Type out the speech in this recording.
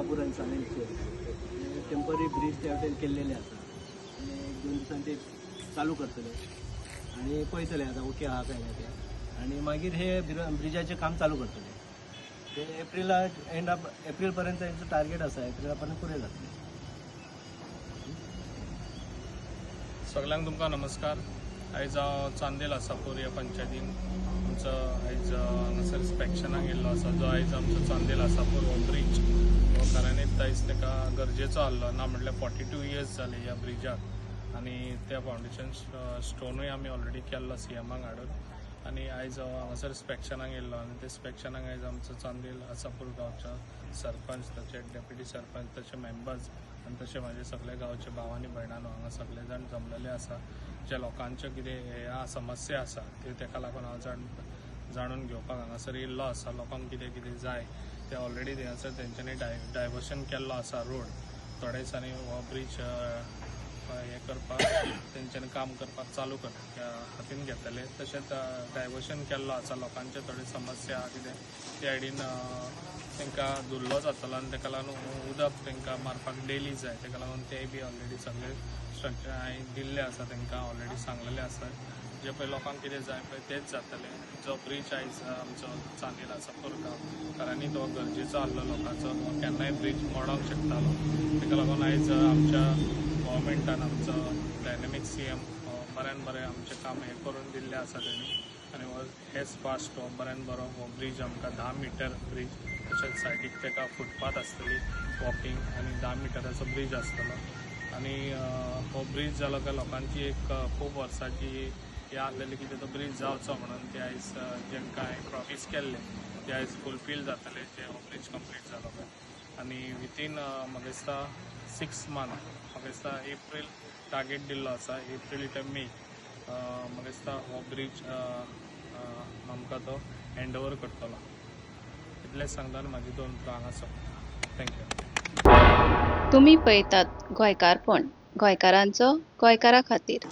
आसापूर आनी सांगेचे temporary bridge त्या वटेन केल्लेले आसा आनी 1-2 दिसांनी ते चालू करतले आनी पळयतले आतां ओके आहा काय ना ते आनी मागीर हे ब्रिजाचें काम चालू करतले ते एप्रिल एप्रिल पर्यंत तांचो टार्गेट आसा एप्रिला पर्यंत पुरे जातले. सगळ्यांक तुमकां नमस्कार. आयज हांव चांदेल आसापूर ह्या पंचायतीन आमचो आयज हांगासर इन्स्पेक्शनाक येयल्लो आसा जो आयज आमचो चांदेल आसापूर हो ब्रीज हो खऱ्यांनीच आयज ताका गरजेचो आसलो ना म्हटल्यार 42 इयर्स जाले ह्या ब्रिजाक आनी त्या फावंडेशन स्टोनूय आमी ऑलरेडी केल्लो CMाक हाडून आनी आयज हांगासर इन्स्पेक्शनाक येयल्लो आनी ते इन्स्पेक्शनाक आयज आमचो चांदेल आसापूर गांवचो सरपंच तशें डेप्युटी सरपंच तशें मेंबर्स आनी तशें म्हाजे सगळे गांवचे भावानी भयणांनो हांगा सगळे जाण जमलेले आसा. जे लोकांच्यो कितें ह्या समस्या आसा त्यो ताका लागून हांव जाणून घेवपाक हांगासर येयल्लो आसा. लोकांक कितें कितें जाय ते ऑलरेडी थंयसर तेंच्यांनी डायवर्शन केल्लो आसा रोड. थोड्या दिसांनी हो ब्रीज हें करपाक तेंच्यांनी काम करपाक चालू हातीन घेतले. तशेंच डायवर्शन केल्लो आसा. लोकांचे थोडे समस्या कितें ते सायडीन तांकां धुल्लो जातलो आनी ताका लागून उदक तांकां मारपाक डेली जाय ताका लागून तेय बी ऑलरेडी सगळे स्ट्रक्चर हांवें दिल्ले आसा तांकां ऑलरेडी सांगलेले आसा. जे पळय लोकांक कितें जाय पळय तेच जातले. जो ब्रीज आयज आमचो चांदेल आसापूर गांव कारण तो गरजेचो आसलो लोकांचो केन्नाय ब्रीज मोडोंक शकतालो ताका लागून आयज आमच्या गव्हर्मेंटान आमचो डायनेमीक CM बऱ्यान बरें आमचें काम हें करून दिल्लें आसा तेणी आनी हेच फास्ट हो बऱ्यान बरो हो ब्रीज आमकां 10 मीटर ब्रीज तशेंच सायडीक ताका फुटपाथ आसतली वॉकिंग आनी 10 मिटराचो ब्रीज आसतलो आनी हो ब्रीज जालो काय लोकांची एक खूब वर्सांची हें आसलेली की तो ब्रीज जावचो म्हणून ते आयज जेंकां हांवें प्रॉमिस केल्ले ते आयज फुलफील जातले जे हो ब्रीज कंप्लीट जालो काय आनी विथीन म्हाका दिसता 6 मंथ म्हाका दिसता एप्रील टार्गेट दिल्लो आसा. एप्रील ते मे म्हाका दिसता हो ब्रीज आमकां तो हँड ओवर करतलो. इतलेंच सांगता आनी म्हाजी 2 उतरां हांगा सोंपता. थँक्यू. तुम्ही पळयतात गोंयकारपण गोंयकारांचो गोंयकारा खातीर.